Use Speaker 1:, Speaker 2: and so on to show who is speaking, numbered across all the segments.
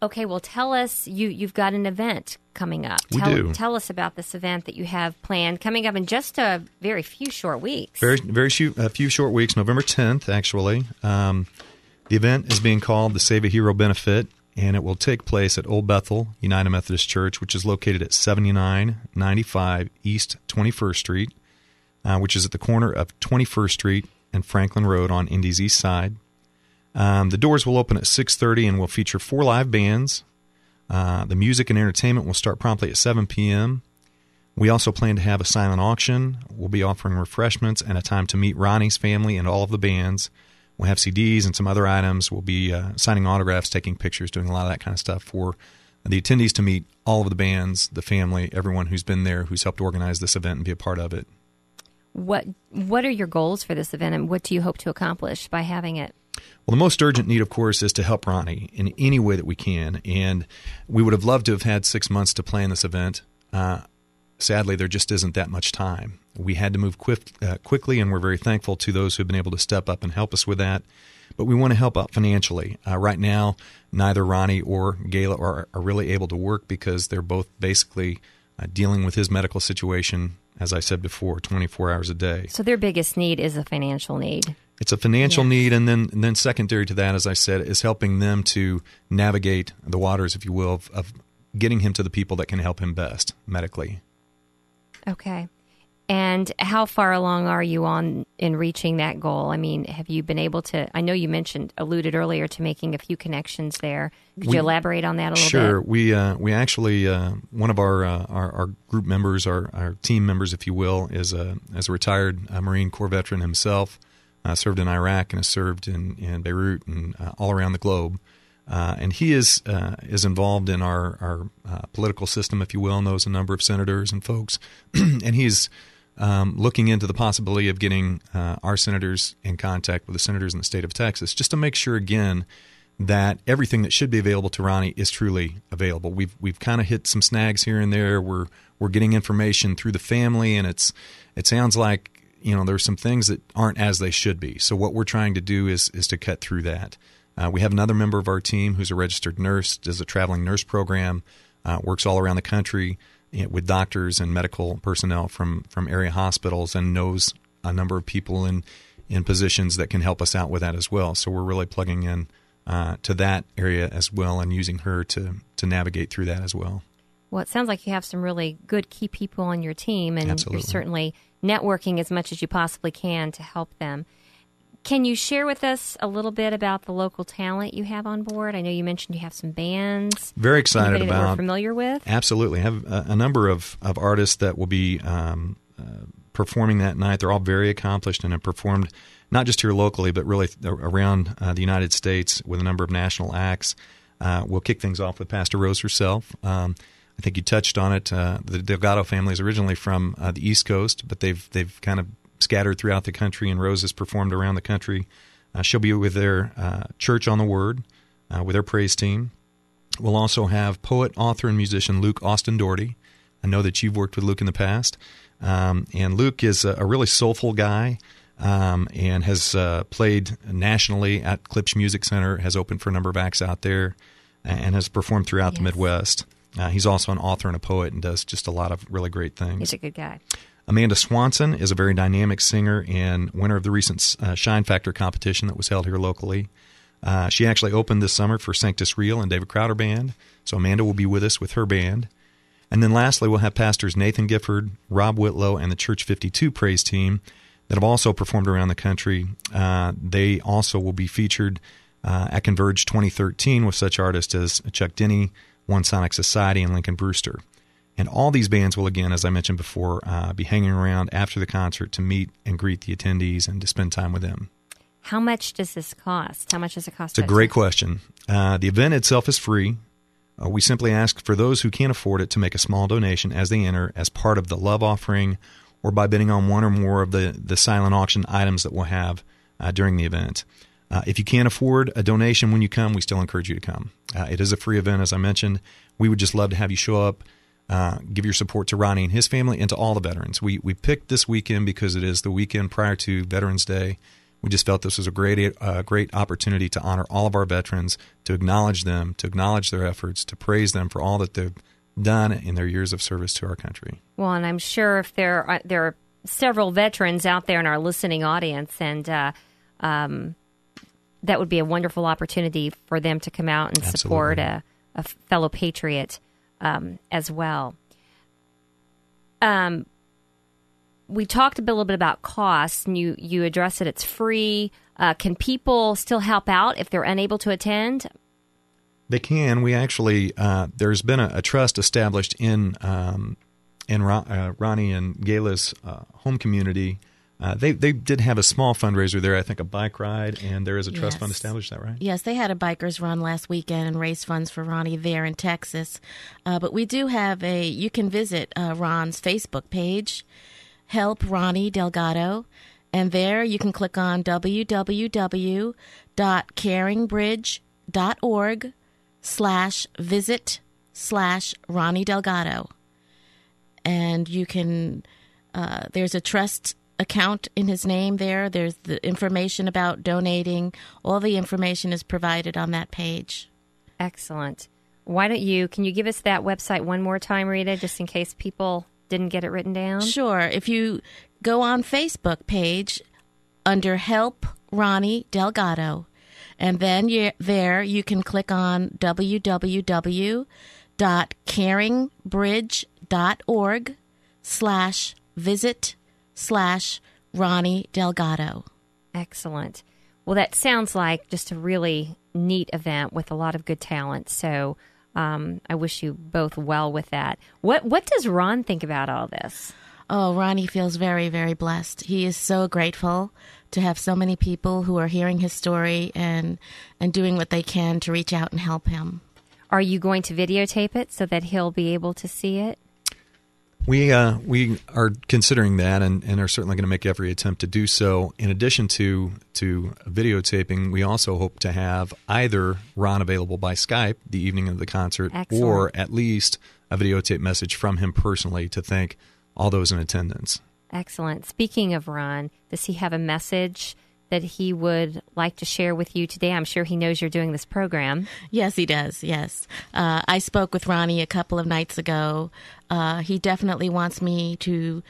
Speaker 1: Okay, well, tell us, you've got an event coming up.
Speaker 2: We do.
Speaker 1: Tell us about this event that you have planned coming up in just a very few short weeks.
Speaker 2: A few short weeks, November 10th, actually. The event is being called the Save a Hero Benefit, and it will take place at Old Bethel United Methodist Church, which is located at 7995 East 21st Street, which is at the corner of 21st Street and Franklin Road on Indy's east side. The doors will open at 6:30 and will feature 4 live bands. The music and entertainment will start promptly at 7 p.m. We also plan to have a silent auction. We'll be offering refreshments and a time to meet Ronnie's family and all of the bands. We'll have CDs and some other items. We'll be signing autographs, taking pictures, doing a lot of that kind of stuff for the attendees to meet all of the bands, the family, everyone who's been there, who's helped organize this event and be a part of it.
Speaker 1: What are your goals for this event, and what do you hope to accomplish by having it?
Speaker 2: Well, the most urgent need, of course, is to help Ronnie in any way that we can, and we would have loved to have had 6 months to plan this event. Sadly, there just isn't that much time. We had to move quickly, and we're very thankful to those who have been able to step up and help us with that. But we want to help out financially. Right now, neither Ronnie or Gayla are really able to work because they're both basically dealing with his medical situation, as I said before, 24 hours a day.
Speaker 1: So their biggest need is a financial need.
Speaker 2: It's a financial need, and then secondary to that, as I said, is helping them to navigate the waters, if you will, of getting him to the people that can help him best medically.
Speaker 1: Okay. And how far along are you in reaching that goal? I mean, have you been able to, I know you alluded earlier to making a few connections there. Could you elaborate on that a little bit?
Speaker 2: Sure. We actually, one of our group members, our team members, if you will, is a retired Marine Corps veteran himself, served in Iraq and has served in Beirut and all around the globe. And he is involved in our political system, if you will, knows a number of senators and folks. And he's looking into the possibility of getting our senators in contact with the senators in the state of Texas, just to make sure, again, that everything that should be available to Ronnie is truly available. We've kind of hit some snags here and there. We're getting information through the family, and it sounds like there's some things that aren't as they should be. So what we're trying to do is to cut through that. We have another member of our team who's a registered nurse, does a traveling nurse program, works all around the country with doctors and medical personnel from area hospitals, and knows a number of people in positions that can help us out with that as well. So we're really plugging in to that area as well and using her to navigate through that as well.
Speaker 1: Well, it sounds like you have some really good key people on your team, and
Speaker 2: Absolutely.
Speaker 1: You're certainly networking as much as you possibly can to help them. Can you share with us a little bit about the local talent you have on board? I know you mentioned you have some bands.
Speaker 2: Very excited
Speaker 1: Anybody
Speaker 2: about.
Speaker 1: that we're familiar with?
Speaker 2: Absolutely. I have a number of artists that will be performing that night. They're all very accomplished and have performed not just here locally, but really around the United States with a number of national acts. We'll kick things off with Pastor Rose herself. I think you touched on it. The Delgado family is originally from the East Coast, but they've kind of scattered throughout the country, and Rose has performed around the country. She'll be with their Church on the Word, with their praise team. We'll also have poet, author, and musician Luke Austin Doherty. I know that you've worked with Luke in the past. And Luke is a really soulful guy and has played nationally at Klipsch Music Center, has opened for a number of acts out there, and has performed throughout the Midwest. He's also an author and a poet and does just a lot of really great things.
Speaker 1: He's a good guy.
Speaker 2: Amanda Swanson is a very dynamic singer and winner of the recent Shine Factor competition that was held here locally. She actually opened this summer for Sanctus Real and David Crowder Band, so Amanda will be with us with her band. And then lastly, we'll have pastors Nathan Gifford, Rob Whitlow, and the Church 52 praise team that have also performed around the country. They also will be featured at Converge 2013 with such artists as Chuck Denny, One Sonic Society, and Lincoln Brewster. And all these bands will, again, as I mentioned before, be hanging around after the concert to meet and greet the attendees and to spend time with them.
Speaker 1: How much does this cost? How much does it cost?
Speaker 2: It's a great question. The event itself is free. We simply ask for those who can't afford it to make a small donation as they enter as part of the love offering or by bidding on one or more of the silent auction items that we'll have during the event. If you can't afford a donation when you come, we still encourage you to come. It is a free event, as I mentioned. We would just love to have you show up, give your support to Ronnie and his family and to all the veterans. We picked this weekend because it is the weekend prior to Veterans Day. we just felt this was a great opportunity to honor all of our veterans, to acknowledge them, to acknowledge their efforts, to praise them for all that they've done in their years of service to our country.
Speaker 1: Well, and I'm sure if there are several veterans out there in our listening audience, and that would be a wonderful opportunity for them to come out and support a fellow patriot as well. We talked a little bit about costs, and you addressed it. It's free. Can people still help out if they're unable to attend?
Speaker 2: They can. We actually there's been a trust established in Ronnie and Gayla's home community. They did have a small fundraiser there, I think a bike ride, and there is a trust fund established. Is that right?
Speaker 3: Yes, they had a bikers run last weekend and raised funds for Ronnie there in Texas. But we do have you can visit Ron's Facebook page, Help Ronnie Delgado, and there you can click on www.caringbridge.org/visit/Ronnie Delgado. And you can, there's a trust account in his name there. There's the information about donating. All the information is provided on that page.
Speaker 1: Excellent. Can you give us that website one more time, Rita, just in case people didn't get it written down?
Speaker 3: Sure. If you go on Facebook page under Help Ronnie Delgado, and then you can click on www.caringbridge.org/visit/Ronnie Delgado.
Speaker 1: Excellent. Well, that sounds like just a really neat event with a lot of good talent. So I wish you both well with that. What does Ron think about all this?
Speaker 3: Oh, Ronnie feels very, very blessed. He is so grateful to have so many people who are hearing his story and doing what they can to reach out and help him.
Speaker 1: Are you going to videotape it so that he'll be able to see it?
Speaker 2: We are considering that and are certainly going to make every attempt to do so. In addition to videotaping, we also hope to have either Ron available by Skype the evening of the concert,
Speaker 1: Excellent.
Speaker 2: Or at least a videotape message from him personally to thank all those in attendance.
Speaker 1: Excellent. Speaking of Ron, does he have a message that he would like to share with you today? I'm sure he knows you're doing this program.
Speaker 3: Yes, he does. Yes. I spoke with Ronnie a couple of nights ago. He definitely wants me to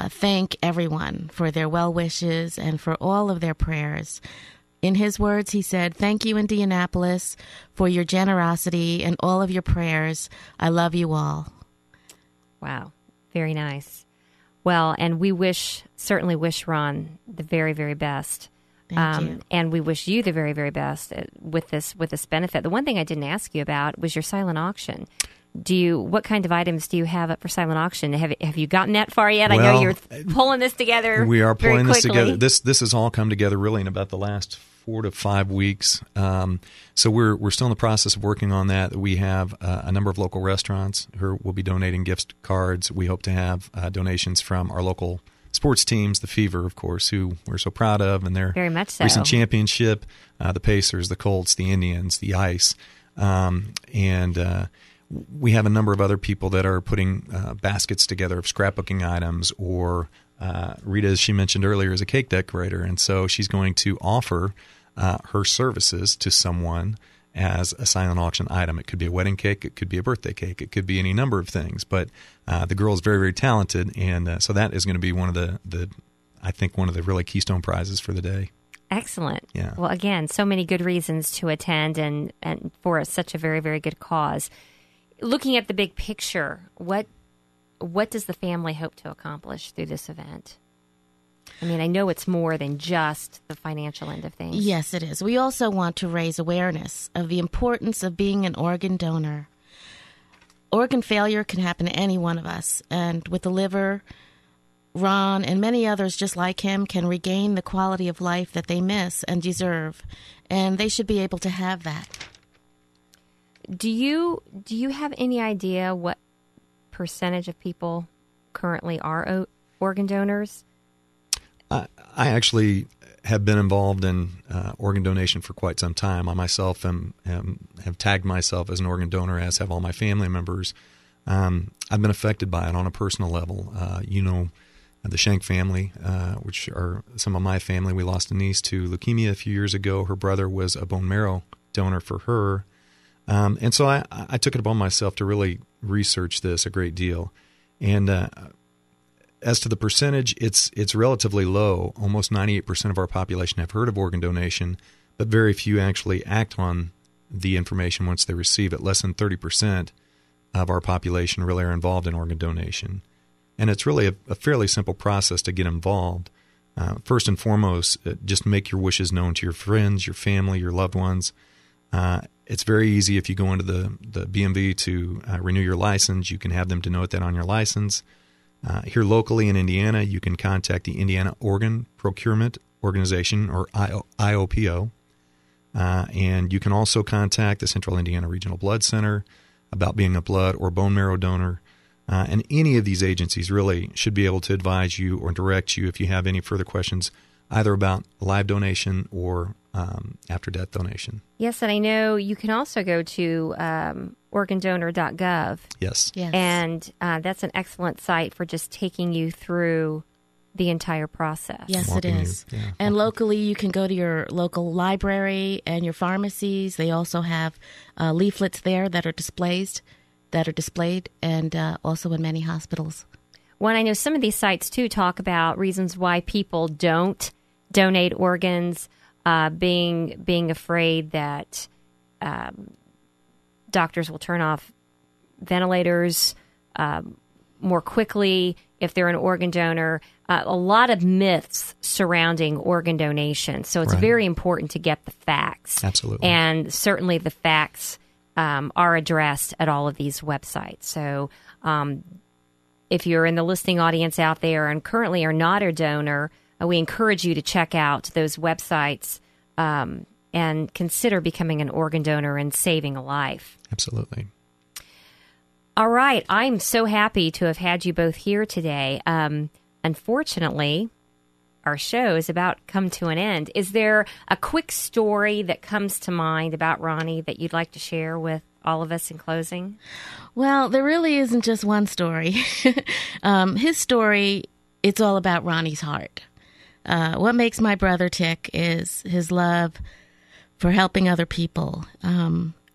Speaker 3: thank everyone for their well wishes and for all of their prayers. In his words, he said, "Thank you, Indianapolis, for your generosity and all of your prayers. I love you all."
Speaker 1: Wow. Very nice. Well, and we certainly wish Ron the very, very best.
Speaker 3: Thank you.
Speaker 1: And we wish you the very, very best with this benefit. The one thing I didn't ask you about was your silent auction. What kind of items do you have up for silent auction? Have you gotten that far yet?
Speaker 2: Well,
Speaker 1: I know you're pulling this together.
Speaker 2: We are pulling
Speaker 1: very
Speaker 2: this
Speaker 1: quickly.
Speaker 2: together. This has all come together really in about the last 4 to 5 weeks. So we're still in the process of working on that. We have a number of local restaurants who will be donating gift cards. We hope to have donations from our local sports teams, the Fever, of course, who we're so proud of, and their
Speaker 1: very much so.
Speaker 2: Recent championship, the Pacers, the Colts, the Indians, the Ice, and we have a number of other people that are putting baskets together of scrapbooking items, or Rita, as she mentioned earlier, is a cake decorator, and so she's going to offer her services to someone as a silent auction item. It could be a wedding cake, it could be a birthday cake, it could be any number of things, but the girl is very, very talented, and so that is going to be one of the really keystone prizes for the day.
Speaker 1: Excellent.
Speaker 2: Yeah.
Speaker 1: Well, again, so many good reasons to attend and for such a very, very good cause. Looking at the big picture, what does the family hope to accomplish through this event? I mean, I know it's more than just the financial end of things.
Speaker 3: Yes, it is. We also want to raise awareness of the importance of being an organ donor. Organ failure can happen to any one of us, and with the liver, Ron and many others just like him can regain the quality of life that they miss and deserve, and they should be able to have that.
Speaker 1: Do you have any idea what percentage of people currently are organ donors?
Speaker 2: I actually have been involved in organ donation for quite some time. I myself have tagged myself as an organ donor, as have all my family members. I've been affected by it on a personal level. the Shank family, which are some of my family. We lost a niece to leukemia a few years ago. Her brother was a bone marrow donor for her. And so I took it upon myself to really research this a great deal. And as to the percentage, it's relatively low. Almost 98% of our population have heard of organ donation, but very few actually act on the information once they receive it. Less than 30% of our population really are involved in organ donation. And it's really a fairly simple process to get involved. First and foremost, just make your wishes known to your friends, your family, your loved ones. It's very easy if you go into the BMV to renew your license. You can have them denote that on your license. Here locally in Indiana, you can contact the Indiana Organ Procurement Organization, or IOPO. And you can also contact the Central Indiana Regional Blood Center about being a blood or bone marrow donor. And any of these agencies really should be able to advise you or direct you if you have any further questions, either about live donation or after-death donation.
Speaker 1: Yes, and I know you can also go to organdonor.gov.
Speaker 2: Yes.
Speaker 1: And that's an excellent site for just taking you through the entire process.
Speaker 3: Yes, it is. And locally, you can go to your local library and your pharmacies. They also have leaflets there that are displayed, and also in many hospitals.
Speaker 1: Well, I know some of these sites, too, talk about reasons why people don't donate organs, being afraid that doctors will turn off ventilators more quickly if they're an organ donor. A lot of myths surrounding organ donation. So it's very important to get the facts.
Speaker 2: Absolutely.
Speaker 1: And certainly the facts are addressed at all of these websites. So if you're in the listening audience out there and currently are not a donor, we encourage you to check out those websites and consider becoming an organ donor and saving a life.
Speaker 2: Absolutely.
Speaker 1: All right. I'm so happy to have had you both here today. Unfortunately, our show is about to come to an end. Is there a quick story that comes to mind about Ronnie that you'd like to share with all of us in closing?
Speaker 3: Well, there really isn't just one story. His story, it's all about Ronnie's heart. What makes my brother tick is his love for helping other people.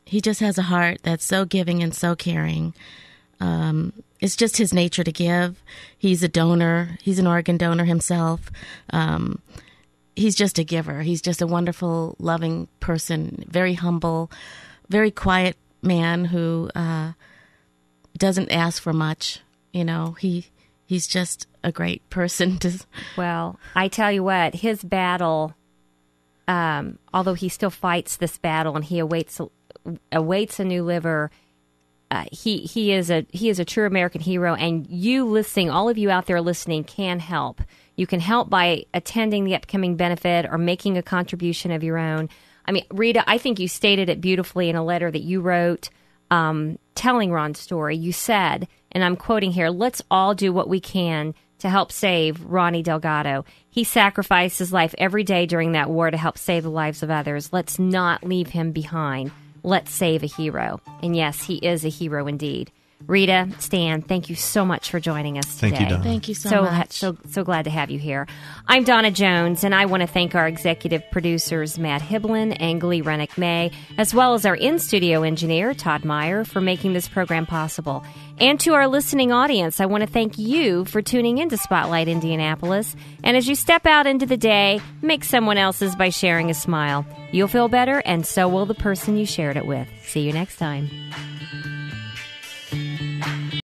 Speaker 3: He just has a heart that's so giving and so caring. It's just his nature to give. He's a donor. He's an organ donor himself. He's just a giver. He's just a wonderful, loving person, very humble, very quiet man who doesn't ask for much. You know, he's just a great person.
Speaker 1: Well, I tell you what, his battle, although he still fights this battle and he awaits a new liver, he is a true American hero, and you listening, all of you out there listening, can help. You can help by attending the upcoming benefit or making a contribution of your own. I mean, Rita, I think you stated it beautifully in a letter that you wrote telling Ron's story. You said, and I'm quoting here, "Let's all do what we can to help save Ronnie Delgado. He sacrificed his life every day during that war to help save the lives of others. Let's not leave him behind. Let's save a hero." And yes, he is a hero indeed. Rita, Stan, thank you so much for joining us today.
Speaker 2: Thank you, Donna.
Speaker 3: Thank you so much.
Speaker 1: So glad to have you here. I'm Donna Jones, and I want to thank our executive producers, Matt Hiblin, Angeli Rennick-May, as well as our in-studio engineer, Todd Meyer, for making this program possible. And to our listening audience, I want to thank you for tuning into Spotlight Indianapolis. And as you step out into the day, make someone else's by sharing a smile. You'll feel better, and so will the person you shared it with. See you next time.